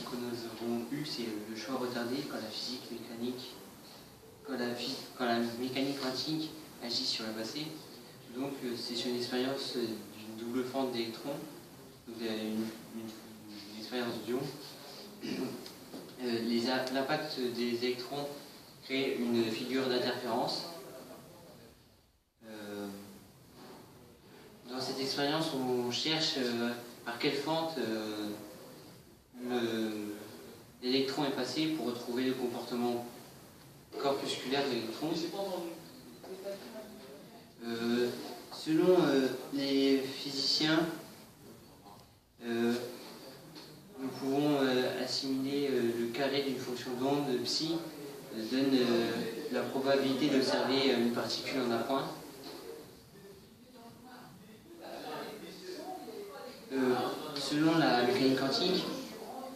problématiques que nous avons eues, c'est le choix retardé quand la physique mécanique, quand la mécanique quantique agit sur le passé. Donc c'est une expérience d'une double fente d'électrons, donc une expérience d'ion. L'impact des électrons crée une figure d'interférence. Dans cette expérience, on cherche par quelle fente l'électron est passé pour retrouver le comportement corpusculaire de l'électron. Selon les physiciens, nous pouvons assimiler le carré d'une fonction d'onde psi donne la probabilité d'observer une particule en un point. Selon la mécanique quantique,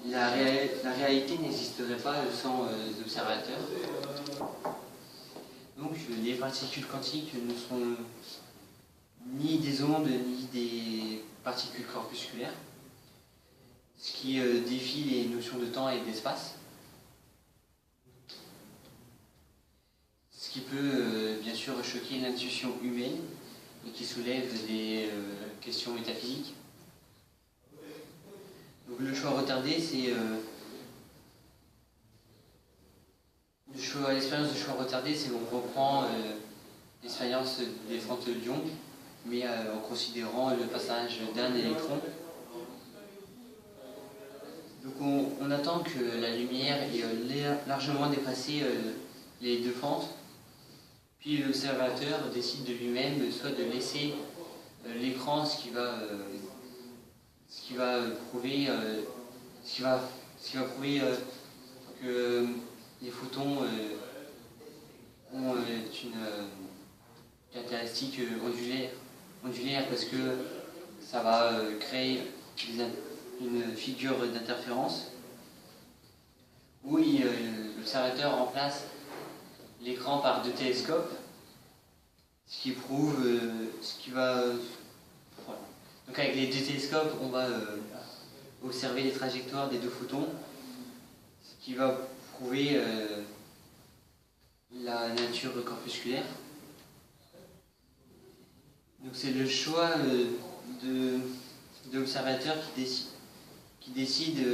la réalité n'existerait pas sans observateurs. Donc les particules quantiques ne sont ni des ondes ni des particules corpusculaires, ce qui défie les notions de temps et d'espace. Ce qui peut bien sûr choquer l'intuition humaine et qui soulève des questions métaphysiques. Donc le choix retardé, c'est l'expérience de choix retardé, c'est qu'on reprend l'expérience des fentes d'ion, mais en considérant le passage d'un électron. Donc on attend que la lumière ait largement dépassé les deux fentes, puis l'observateur décide de lui-même soit de laisser l'écran, ce qui va prouver que les photons ont une caractéristique ondulaire parce que ça va créer une figure d'interférence où l'observateur remplace l'écran par deux télescopes, ce qui prouve voilà. Donc avec les deux télescopes, on va observer les trajectoires des deux photons, ce qui va prouver la nature corpusculaire. Donc c'est le choix de l'observateur qui décide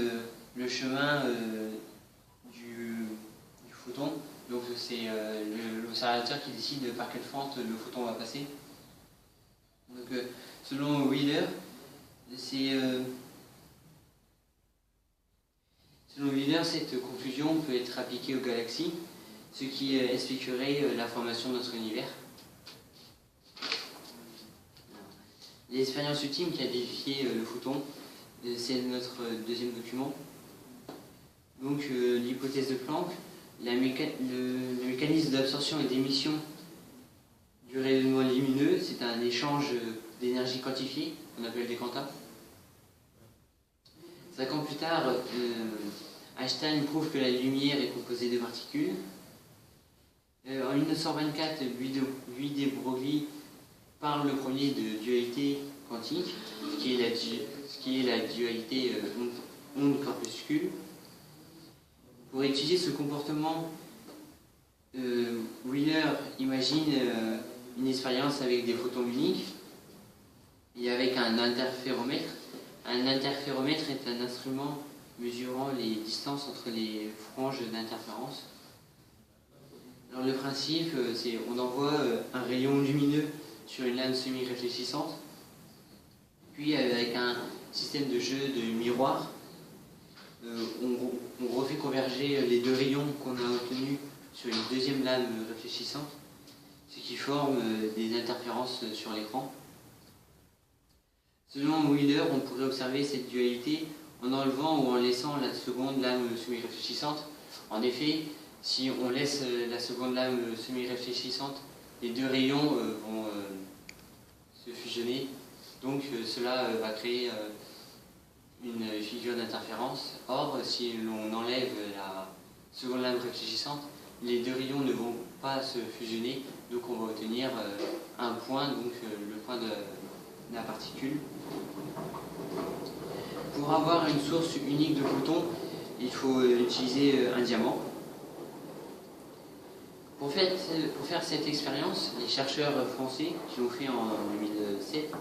le chemin du photon. Donc c'est l'observateur qui décide par quelle fente le photon va passer. Donc selon Wheeler, cette conclusion peut être appliquée aux galaxies, ce qui expliquerait la formation de notre univers. L'expérience ultime qui a défié le photon, c'est notre deuxième document. Donc l'hypothèse de Planck, le mécanisme d'absorption et d'émission du rayonnement lumineux, c'est un échange d'énergie quantifiée, qu'on appelle des quanta. 5 ans plus tard, Einstein prouve que la lumière est composée de particules. En 1924, Louis de Broglie parle le premier de dualité quantique, ce qui est la dualité onde-corpuscule. Pour étudier ce comportement, Wheeler imagine une expérience avec des photons uniques et avec un interféromètre. Un interféromètre est un instrument mesurant les distances entre les franges d'interférence. Alors le principe, c'est on envoie un rayon lumineux sur une lame semi-réfléchissante, puis avec un système de jeu de miroir, on refait converger les deux rayons qu'on a obtenus sur une deuxième lame réfléchissante, ce qui forme des interférences sur l'écran. Selon Wheeler, on pourrait observer cette dualité en enlevant ou en laissant la seconde lame semi-réfléchissante. En effet, si on laisse la seconde lame semi-réfléchissante, les deux rayons vont se fusionner. Donc cela va créer une figure d'interférence. Or, si l'on enlève la seconde lame réfléchissante, les deux rayons ne vont pas se fusionner. Donc on va obtenir un point, donc le point de la particule. Pour avoir une source unique de photons, il faut utiliser un diamant. Pour faire cette expérience, les chercheurs français qui l'ont fait en 2007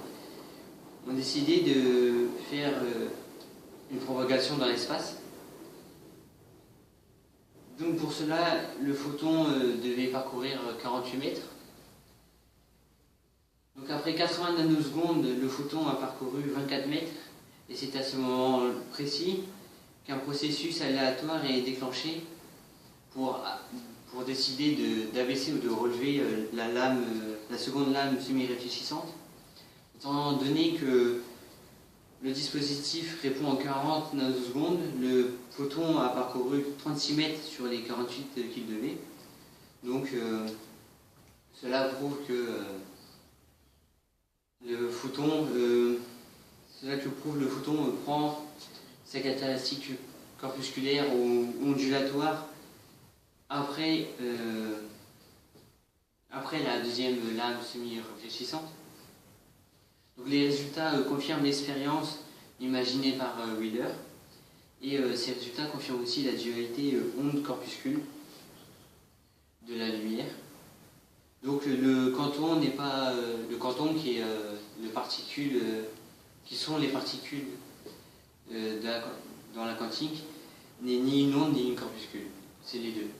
ont décidé de faire une propagation dans l'espace. Donc pour cela, le photon devait parcourir 48 mètres. Donc après 80 nanosecondes, le photon a parcouru 24 mètres. Et c'est à ce moment précis qu'un processus aléatoire est déclenché pour décider d'abaisser ou de relever la seconde lame semi-réfléchissante. Étant donné que le dispositif répond en 40 nanosecondes, le photon a parcouru 36 mètres sur les 48 qu'il devait. Donc cela prouve que le photon prend sa caractéristique corpusculaire ou ondulatoire après la deuxième lame semi-réfléchissante. Donc les résultats confirment l'expérience imaginée par Wheeler, et ces résultats confirment aussi la dualité onde-corpuscule de la lumière. Donc le quanton n'est pas le quanton qui est qui sont les particules dans la quantique n'est ni une onde ni une corpuscule, c'est les deux.